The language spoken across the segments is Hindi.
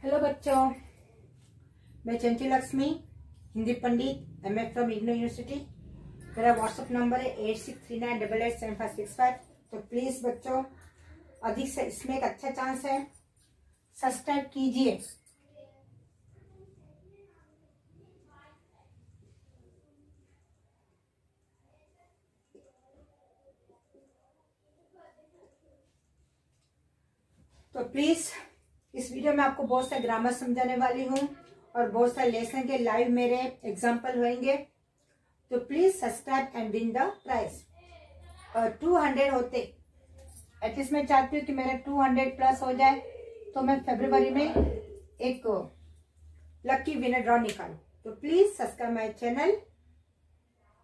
हेलो बच्चों, मैं चंचल लक्ष्मी, हिंदी पंडित, एमए फ्रॉम इग्नू यूनिवर्सिटी। मेरा व्हाट्सएप नंबर है 8639887565। तो प्लीज बच्चों, अधिक से इसमें एक अच्छा चांस है, सब्सक्राइब कीजिए। तो प्लीज इस वीडियो में आपको बहुत सारे ग्रामर समझाने वाली हूँ और बहुत सारे लेसन के लाइव मेरे एग्जाम्पल होंगे। तो please subscribe and win the prize. 200 होते एटलीस्ट मैं चाहती हूँ कि मेरा 200 प्लस हो जाए, तो मैं फरवरी में एक लकी विनर ड्रॉ निकालूं। तो प्लीज सब्सक्राइब माय चैनल।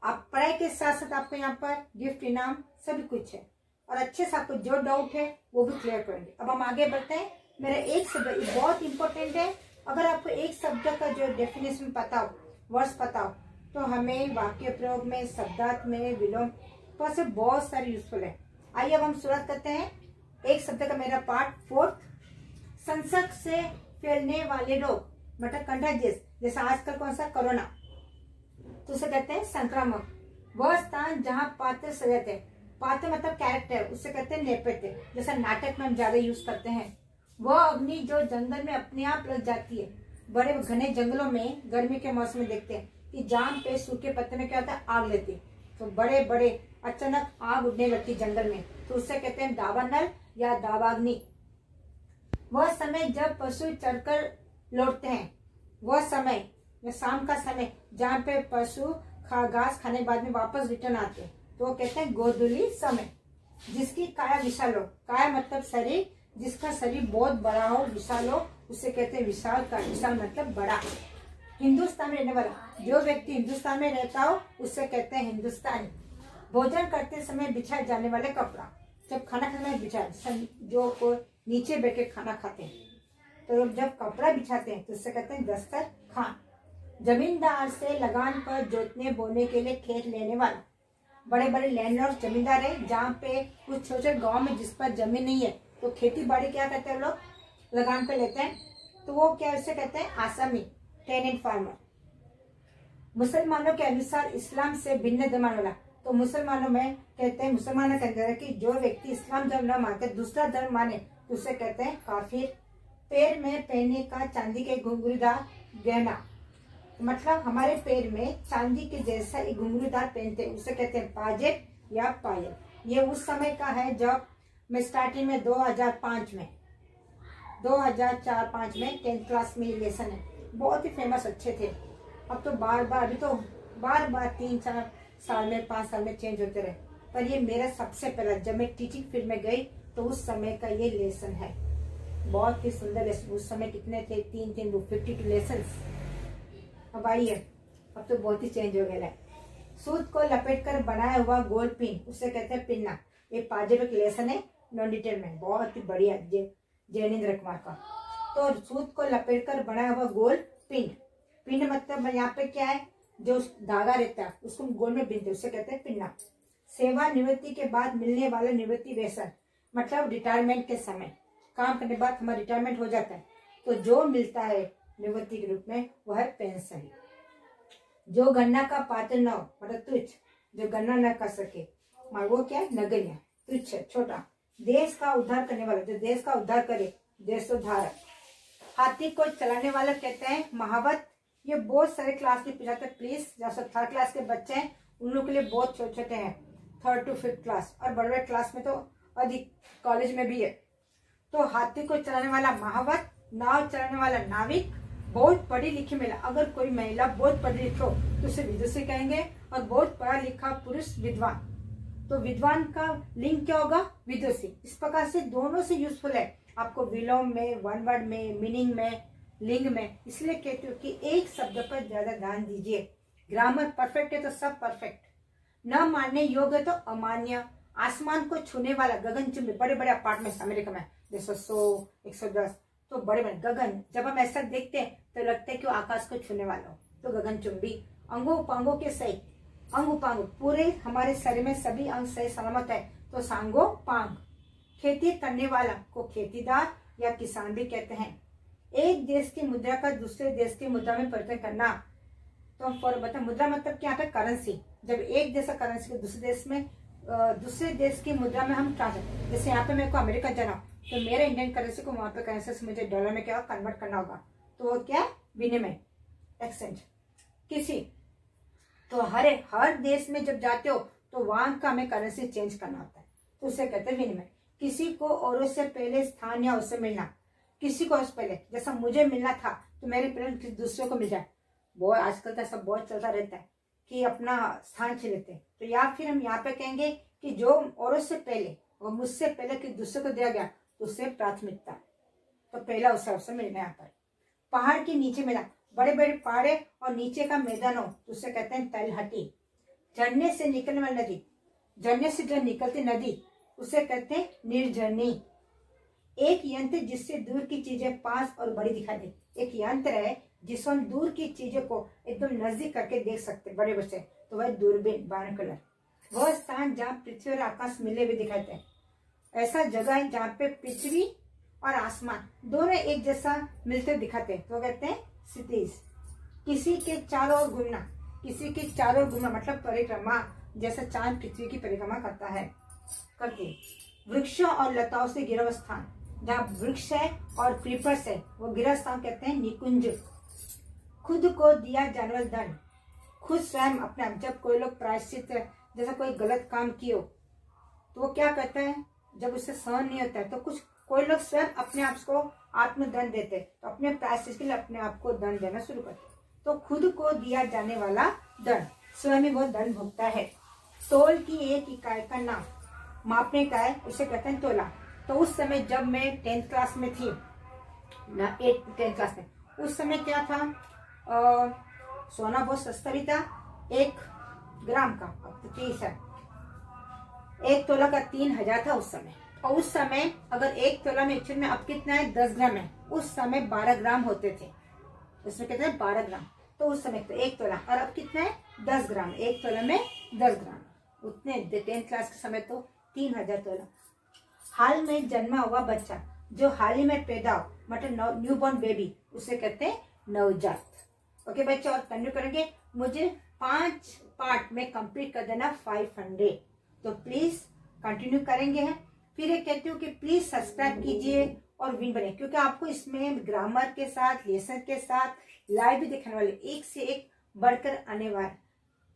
आप पढ़ाई के साथ साथ आपको यहाँ पर गिफ्ट इनाम सभी कुछ है और अच्छे से आपको जो डाउट है वो भी क्लियर करेंगे। अब हम आगे बढ़ते हैं। मेरा एक शब्द बहुत इंपॉर्टेंट है। अगर आपको एक शब्द का जो डेफिनेशन पता हो, वर्ड्स पता हो, तो हमें वाक्य प्रयोग में, शब्दार्थ में, विलोम तो से बहुत सारे यूजफुल है। आइए अब हम शुरुआत करते हैं। एक शब्द का मेरा पार्ट 4। संसर्ग से फैलने वाले रोग मतलब कंटाजियस, जैसा आजकल कौन सा कोरोना, तो उसे कहते हैं संक्रामक। वह स्थान जहाँ पात्र सजते हैं, पात्र मतलब कैरेक्टर, उससे कहते हैं नेपथ्य, जैसा नाटक में हम ज्यादा यूज करते हैं। वह अग्नि जो जंगल में अपने आप लग जाती है। बड़े घने जंगलों में गर्मी के मौसम में देखते हैं कि जाम पे सूखे पत्ते में क्या होता है, आग लेती है। तो बड़े बड़े अचानक आग उड़ने लगती जंगल में, तो उससे कहते हैं दावानल या दावाग्नि। वह समय जब पशु चरकर लौटते हैं, वह समय शाम का समय जहाँ पे पशु घास खाने के बाद में वापस रिटर्न आते हैं, तो वो कहते हैं गोधूली समय। जिसकी काया विशाल हो, काया मतलब शरीर, जिसका शरीर बहुत बड़ा हो, विशाल हो, उसे कहते हैं विशाल का। विशाल मतलब बड़ा। हिंदुस्तान में रहने वाला, जो व्यक्ति हिंदुस्तान में रहता हो उसे कहते हैं हिंदुस्तानी। भोजन करते समय बिछाए जाने वाले कपड़ा, जब खाना खाने में बिछाए, जो को नीचे बैठ के खाना खाते हैं, तो जब कपड़ा बिछाते हैं तो उससे कहते हैं दस्तर खान। जमींदार से लगान पर जोतने बोने के लिए खेत लेने वाला। बड़े बड़े लैंडलॉर्ड जमींदार है, जहाँ पे कुछ छोटे गांव में जिस पर जमीन नहीं है, तो खेती बाड़ी क्या करते हैं लोग, लगान पे लेते हैं, तो वो क्या उसे कहते हैं आसामी, टेनेंट फार्मर। मुसलमानों के अनुसार इस्लाम से भिन्न धर्म वाला, तो मुसलमानों में कहते हैं, मुसलमानों के अंदर कि जो व्यक्ति इस्लाम धर्म न मानते दूसरा धर्म माने, तो उसे कहते हैं काफिर। पैर में पहनने का चांदी के घुंघरूदार गहना, मतलब हमारे पैर में चांदी के जैसा एक घुंघरूदार पहनते हैं, उसे कहते हैं पाजेब या पायल। ये उस समय का है जब मैं स्टार्टिंग में 2004-5 में 10th क्लास में लेसन है, बहुत ही फेमस अच्छे थे। अब तो बार बार 3-4 साल में 5 साल में चेंज होते रहे, पर ये मेरा सबसे पहला, जब मैं टीचिंग फील्ड में गई तो उस समय का ये लेसन है। बहुत ही सुंदर लेसन। उस समय कितने थे, 52 लेसन। अब आइए, अब तो बहुत ही चेंज हो गया है। सूत को लपेटकर बनाया हुआ गोल पिन, उसे कहते हैं पिन्ना। ये पाजेब एक लेसन है, नॉन डिटेल में, बहुत ही बढ़िया, जैनेन्द्र कुमार का। तो सूत को लपेटकर बनाया हुआ गोल पिन, पिन मतलब यहाँ पे क्या है, जो धागा रहता है उसको गोल में बिनते, उसे कहते हैं पिन्ना। सेवा निवृत्ति के बाद मिलने वाला निवृत्ति वेतन, मतलब रिटायरमेंट के समय, काम करने के बाद हमारा रिटायरमेंट हो जाता है, तो जो मिलता है निवृत्ति के रूप में वह है पेंशन। जो गन्ना का पात्र न हो, मतलब तुच्छ, जो गन्ना न कर सके, वो क्या है, नगण्य, तुच्छ, छोटा। देश का उद्धार करने वाला, जो देश का उद्धार करे, देशोद्धारक। हाथी को चलाने वाला कहते हैं महावत। ये बहुत सारे क्लास में पूछा था, प्लीज जैसे 3rd क्लास के बच्चे हैं उन लोग के लिए बहुत छोटे छोटे हैं, 3rd to 5th क्लास, और बड़े बड़े क्लास में तो अधिक, कॉलेज में भी है। तो हाथी को चलाने वाला महावत, नाव चलाने वाला नाविक, बहुत पढ़ी लिखी महिला, अगर कोई महिला बहुत पढ़ी लिखी हो तो उसे विदुषी कहेंगे, और बहुत पढ़ा लिखा पुरुष विद्वान, तो विद्वान का लिंग क्या होगा, विदुषी। इस प्रकार से दोनों से यूजफुल है आपको, विलोम में, वन वर्ड में, मीनिंग में, लिंग में। इसलिए कहती हूँ कि एक शब्द पर ज्यादा ध्यान दीजिए। ग्रामर परफेक्ट है तो सब परफेक्ट, न मानने योग्य तो अमान्य। आसमान को छूने वाला, गगनचुंबी, बड़े बड़े अपार्टमेंट अमेरिका में जैसे 100-110, तो बड़े बड़े गगन, जब हम ऐसा देखते हैं तो लगता है कि वो आकाश को छूने वाला हो, तो गगनचुंबी। अंगों उपांगों के सही, अंग उपांग, पूरे हमारे शरीर में सभी अंग सही सलामत है, तो सांगो पांग। खेती करने वाला को खेतीदार या किसान भी कहते हैं। एक देश की मुद्रा का दूसरे देश की मुद्रा में परिवर्तन करना। तो हम फॉर बता, मुद्रा मतलब क्या है? करेंसी। जब एक देश का करेंसी को दूसरे देश की मुद्रा में हम ट्रांसफर, जैसे यहाँ पे मेरे को अमेरिका जाना, तो मेरे इंडियन करेंसी को वहां पे करेंसी से मुझे डॉलर में क्या कन्वर्ट करना होगा, तो वो क्या? विनिमय, एक्सचेंज। किसी तो हर देश में जब जाते हो तो वहां का हमें करेंसी चेंज करना होता है, तो उसे कहते हैं विनिमय। किसी को औरों से पहले स्थान या उससे मिलना, किसी को उससे पहले, जैसा मुझे मिलना था तो मेरे पहले किसी दूसरे को मिल जाए। बहुत आजकल तो सब बहुत चलता रहता है कि अपना स्थान छीन लेते हैं। तो या फिर हम यहाँ पे कहेंगे कि जो औरों से पहले और मुझसे पहले किसी दूसरे को दिया गया तो उससे प्राथमिकता, तो पहला उसे अवसर मिलना। यहाँ पर पहाड़ के नीचे मिला, बड़े बड़े पहाड़े और नीचे का मैदान हो तो उसे कहते हैं तलहटी। झरने से निकलने वाली नदी, झरने से जो निकलती नदी उसे कहते हैं निर्झरनी। एक यंत्र जिससे दूर की चीजें पास और बड़ी दिखाई दे, एक यंत्र है जिससे हम दूर की चीजों को एकदम नजदीक करके देख सकते हैं, बड़े बच्चे, तो वह दूरबीन, बायनोकुलर। वह स्थान जहाँ पृथ्वी और आकाश मिले हुए दिखाते हैं, ऐसा जगह है जहाँ पे पृथ्वी और आसमान दोनों एक जैसा मिलते दिखाते हैं, तो कहते हैं क्षितिज। किसी के चारों ओर घूमना, किसी के चारों ओर घूमना मतलब परिक्रमा, जैसा चांद पृथ्वी की परिक्रमा करता है, करते। वृक्षों और लताओं से घिरा स्थान, जहाँ वृक्ष है और क्रीपर्स है वो घिरा स्थान कहते हैं निकुंज। खुद को दिया जानवर दंड, खुद स्वयं अपने आप, जब कोई लोग प्रायश्चित, जैसा कोई गलत काम किए हो तो वो क्या कहते हैं, जब उसे सहन नहीं होता है तो कोई लोग स्वयं अपने आप को आत्मदंड देते, तो अपने प्रायश्चित के लिए अपने आप को दंड देना शुरू करते। तो खुद को दिया जाने वाला दंड, स्वयं ही वो दंड भुगता है। तोल की एक इकाई का नाम, मापने का है, उसे कहते हैं तोला। तो उस समय जब मैं 10th क्लास में थी ना, 10th क्लास में, उस समय क्या था, सोना बहुत सस्ता भी था, 1 ग्राम का, अब तो 30 है, 1 तोला का 3000 था उस समय। और उस समय अगर 1 तोला में एक्चुअल में अब कितना है, 10 ग्राम है, उस समय 12 ग्राम होते थे, उसमें कहते हैं 12 ग्राम। तो उस समय तो 1 तोला, और अब कितना है, 10 ग्राम, 1 तोला में 10 ग्राम। उतने 10th क्लास के समय तो 3000 तोला। हाल में जन्मा हुआ बच्चा, जो हाल ही में पैदा हो, मतलब न्यू बॉर्न बेबी, उसे कहते हैं नवजात। ओके बच्चे, और कंटिन्यू करेंगे। मुझे 5 पार्ट में कंप्लीट कर देना 500, तो प्लीज कंटिन्यू करेंगे। फिर ये कहती हूँ कि प्लीज सब्सक्राइब कीजिए और विन बने, क्योंकि आपको इसमें ग्रामर के साथ, लेसन के साथ लाइव भी दिखाने वाले, एक से एक बढ़कर आने वाले,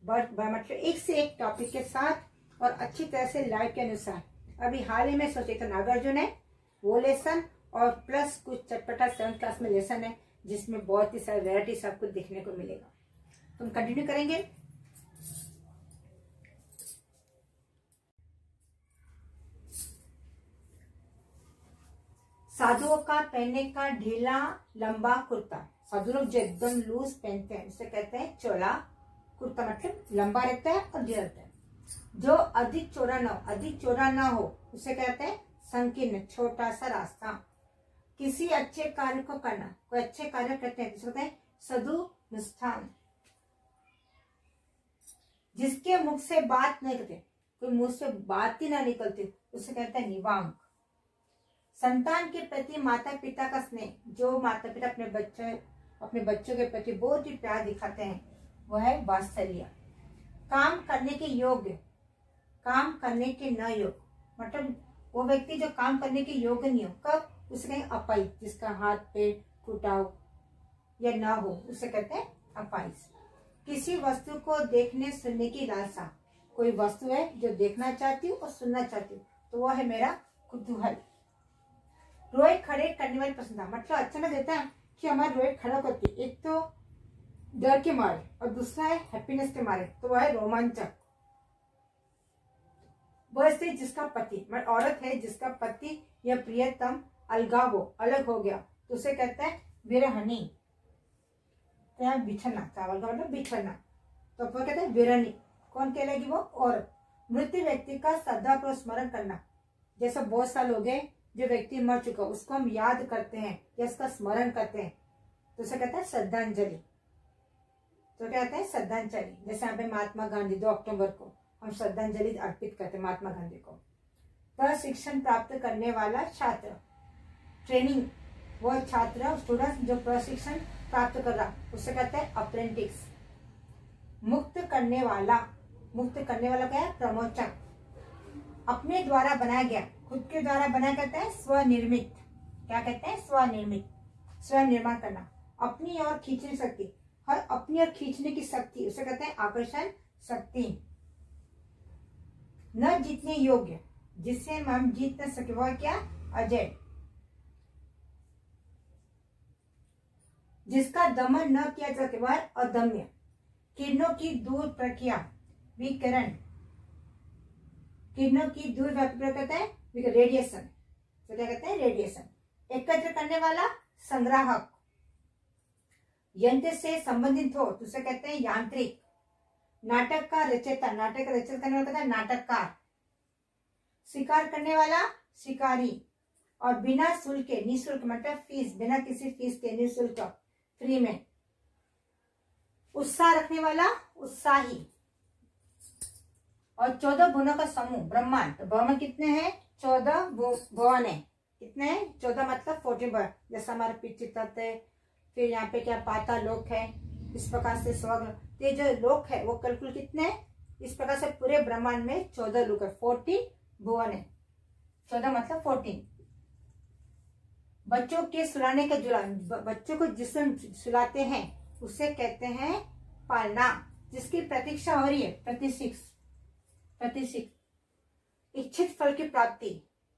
मतलब एक से एक टॉपिक के साथ और अच्छी तरह से लाइव के अनुसार। अभी हाल ही में सोचे तो नागार्जुन है वो लेसन, और प्लस कुछ चटपटा 7th क्लास में लेसन है जिसमें बहुत ही सारी वैरायटी सब कुछ देखने को मिलेगा। तो हम कंटिन्यू करेंगे। साधुओं का पहनने का ढीला लंबा कुर्ता, साधु लोग जो एकदम लूज पहनते हैं उसे कहते हैं चोला कुर्ता, मतलब लंबा रहता है और ढीला रहता है। जो अधिक चौड़ा ना हो उसे कहते हैं संकीर्ण, छोटा सा रास्ता। किसी अच्छे कार्य को करना, कोई अच्छे कार्य करते हैं जिसे कहते हैं सदुनुष्ठान। जिसके मुख से बात नहीं करते, कोई मुंह से बात ही ना निकलती, उसे कहते हैं निवांग। संतान के प्रति माता पिता का स्नेह, जो माता पिता अपने बच्चों के प्रति बहुत ही प्यार दिखाते हैं, वह है वात्सल्य। काम करने के योग्य, काम करने के न योग्य, मतलब वो व्यक्ति जो काम करने के योग्य नहीं हो, कब, उसे कहें अपाई, जिसका हाथ पैर टूटा हो या ना हो उसे कहते हैं अपाइस। किसी वस्तु को देखने सुनने की लालसा, कोई वस्तु है जो देखना चाहती हूँ और सुनना चाहती हूँ, तो वो है मेरा कुतूहल। रोए खड़े करने वाली प्रसन्नता, मतलब अच्छा ना देता है कि हमारे रोए खड़ा करती, एक तो डर के मारे और दूसरा है हैप्पीनेस के मारे, तो वह है रोमांचक। वह स्त्री जिसका पति, मतलब औरत है जिसका पति या प्रियतम अलगाव हो, अलग हो गया, तो उसे कहते हैं विरहनी। तो यहाँ बिछड़ना, चावल का मतलब बिछड़ना, तो वो कहते हैं विरहनी। कौन कहलाएगी वो? औरत। मृत व्यक्ति का सदा स्मरण करना, जैसे बहुत साल हो गए जो व्यक्ति मर चुका उसको हम याद करते हैं या उसका स्मरण करते हैं, तो उसे कहते हैं श्रद्धांजलि। तो कहते हैं श्रद्धांजलि, जैसे यहाँ पे महात्मा गांधी 2 अक्टूबर को हम श्रद्धांजलि अर्पित करते हैं महात्मा गांधी को। प्रशिक्षण प्राप्त करने वाला छात्र, ट्रेनिंग वो छात्र स्टूडेंट जो प्रशिक्षण प्राप्त कर रहा, उसे कहते हैं अप्रेंटिस। मुक्त करने वाला क्या है? प्रमोचक। अपने द्वारा बनाया गया, खुद के द्वारा बनाया, कहते हैं स्वनिर्मित। क्या कहते हैं? स्वनिर्मित, स्वयं निर्माण करना। अपनी ओर खींचने शक्ति, हर अपनी ओर खींचने की शक्ति, उसे कहते हैं आकर्षण शक्ति। न जीतने योग्य, जिससे हम जीत न सके, वह क्या? अजय। जिसका दमन न किया जा सके, वह अदम्य। किरणों की दूर प्रक्रिया, विकिरण। किरणों की दूर प्रक्रिया कहते हैं रेडिएशन। तो क्या कहते हैं? रेडिएशन। एकत्र करने वाला, संग्राहक। यंत्र से संबंधित हो तो उसे कहते हैं यांत्रिक। नाटक का रचयिता, नाटक का रचना करने वाला कहता है नाटककार। शिकार करने वाला, शिकारी। और बिना शुल्क के, निःशुल्क मतलब फीस, बिना किसी फीस के, निःशुल्क, फ्री में। उत्साह रखने वाला, उत्साही। और 14 भुवनों का समूह, ब्रह्मांड। तो ब्रह्मांड कितने हैं? 14 भुवन है। कितने हैं? 14 मतलब 14। जैसे हमारे पृथ्वी तत्व है, फिर यहाँ पे क्या पाताल लोक है, इस प्रकार से स्वर्ग। ये जो लोक है वो कुल कितने हैं? इस प्रकार से पूरे ब्रह्मांड में 14 लोक है, 14 भुवन है। 14 मतलब 14। बच्चों के सुलाने का जुलान, बच्चों को जिसम सुलाते हैं उसे कहते हैं पालना। जिसकी प्रतीक्षा हो रही है, प्रतीक्षित। इच्छित फल की प्राप्ति,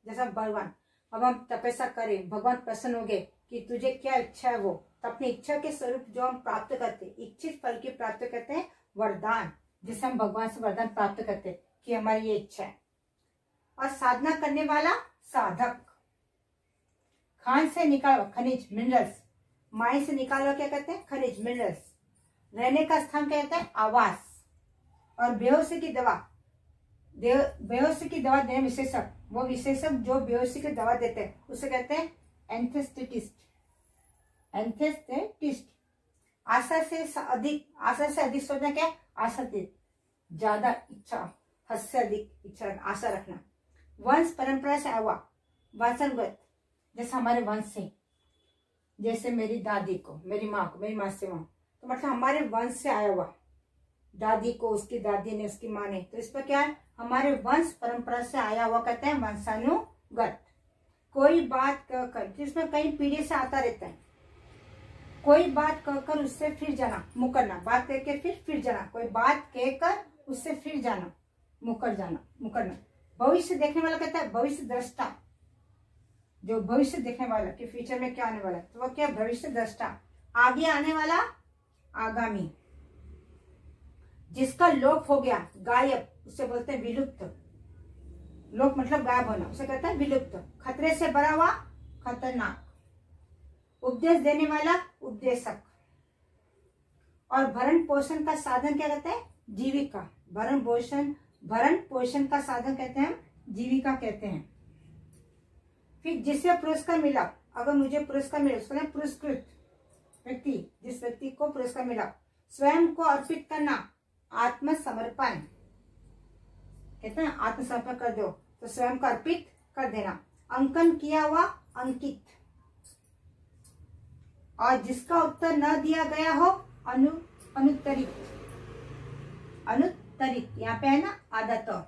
जैसा भगवान, अब हम तपस्या करें, भगवान प्रसन्न हो गए कि तुझे क्या इच्छा है, वो तो अपनी इच्छा के स्वरूप जो हम प्राप्त करते, इच्छित फल की प्राप्त करते हैं वरदान, जिसे हम भगवान से वरदान प्राप्त करते कि हमारी ये इच्छा है। और साधना करने वाला, साधक। खान से निकालो, खनिज, मिनरल्स। माइन से निकालो, क्या कहते हैं? खनिज, मिनरल्स। रहने का स्थान क्या कहते हैं? आवास। और बेहोशी की दवा, बेहोशी की दवा देने विशेषज्ञ, वो विशेषज्ञ जो बेहोशी की दवा देते हैं उसे कहते हैं एंथेस्टेटिस्ट। आशा से अधिक सोचना, क्या? आशातीत, ज्यादा इच्छा, हद से अधिक इच्छा, आशा रखना। वंश परंपरा से आवा, वंशगत, जैसे हमारे वंश से, जैसे मेरी दादी को, मेरी माँ को, मेरी माँ से माँ, तो मतलब हमारे वंश से आया हुआ। दादी को उसकी दादी ने, उसकी माँ ने, तो इस पर क्या है? हमारे वंश परंपरा से आया हुआ, कहते हैं वंशानुगत। कोई बात कहकर, जिसमें कई पीढ़ी से आता रहता है, कोई बात कहकर उससे फिर जाना, मुकरना। बात करके फिर जाना, कोई बात कहकर उससे फिर जाना, मुकरना। भविष्य देखने वाला कहता है भविष्य दृष्टा, जो भविष्य देखने वाला कि फ्यूचर में क्या आने वाला है, तो वो क्या? भविष्य दृष्टा। आगे आने वाला, आगामी। जिसका लोप हो गया, गायब, उसे बोलते हैं विलुप्त। लोप मतलब गायब होना, उसे कहते हैं विलुप्त। खतरे से भरा हुआ, खतरनाक। उपदेश देने वाला, उपदेशक। और भरण पोषण का साधन क्या कहते हैं? जीविका। भरण पोषण का साधन कहते हैं, जीविका कहते हैं। फिर जिसे पुरस्कार मिला, अगर मुझे पुरस्कार मिला, उसका नाम पुरस्कृत व्यक्ति, जिस व्यक्ति को पुरस्कार मिला। स्वयं को अर्पित करना, आत्मसमर्पण कहते हैं, आत्मसमर्पण कर दो, तो स्वयं को अर्पित कर देना। अंकन किया हुआ, अंकित। और जिसका उत्तर न दिया गया हो, अनुत्तरित। यहाँ पे है ना आधा तौर।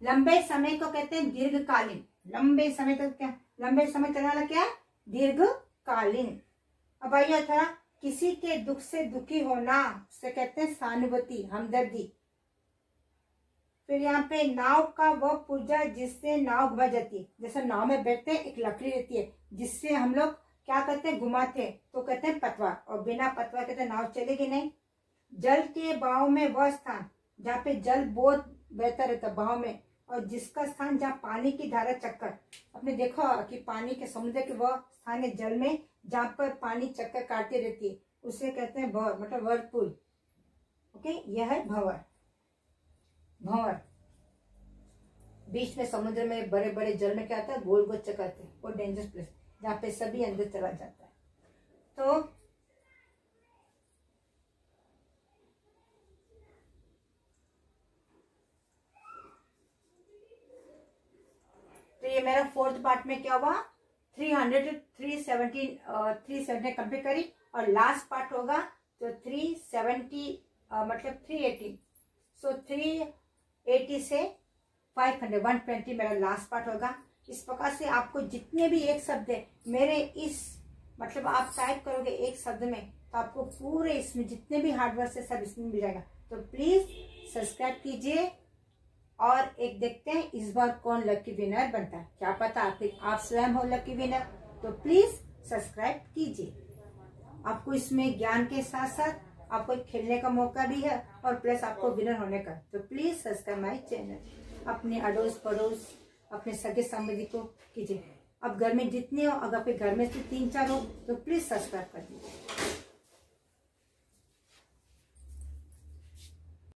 लंबे समय को कहते हैं दीर्घकालीन। लंबे समय तक क्या? लंबे समय चलने वाला क्या है? दीर्घकालीन। अब आइए था, किसी के दुख से दुखी होना, उसे कहते हैं सहानुभूति, हमदर्दी। फिर यहाँ पे नाव का वह पुर्जा जिससे नाव घुमा जाती है। जैसे नाव में बैठते हैं, एक लकड़ी रहती है जिससे हम लोग क्या करते हैं? घुमाते हैं, तो कहते हैं पतवार। और बिना पतवार कहते हैं नाव चलेगी नहीं। जल के बहाव में वह स्थान जहाँ पे जल बहुत बहता रहता है बहाव में, और जिसका स्थान जहाँ पानी की धारा चक्कर, आपने देखा कि पानी के समुद्र के वह स्थान है जल में जहाँ पर पानी चक्कर काटती रहती है, उसे कहते हैं भंवर, मतलब वर्लपूल। ओके, यह है भंवर। बीच में समुद्र में बड़े बड़े जल में क्या आता है? गोल गोल चक्कर आते हैं, वो डेंजरस प्लेस जहाँ पे सभी अंदर चला जाता है। तो ये मेरा 4th पार्ट में क्या हुआ? 300 370 कंप्लीट करी और लास्ट पार्ट होगा तो 370 मतलब 380। सो 380 से 500 120 मेरा लास्ट पार्ट होगा। इस प्रकार से आपको जितने भी एक शब्द है मेरे इस मतलब आप टाइप करोगे एक शब्द में तो आपको पूरे इसमें जितने भी हार्डवर्क से सब इसमें मिल जाएगा। तो प्लीज सब्सक्राइब कीजिए और एक देखते हैं इस बार कौन लकी विनर बनता है। क्या पता आप स्वयं हो लकी विनर, तो प्लीज सब्सक्राइब कीजिए। आपको इसमें ज्ञान के साथ साथ आपको खेलने का मौका भी है और प्लस आपको विनर होने का। तो प्लीज सब्सक्राइब माई चैनल। अपने अड़ोस पड़ोस अपने सगे संबंधी को कीजिए। अब घर में जितने हो, अगर आपके घर में से 3-4 हो तो प्लीज सब्सक्राइब कर दीजिए।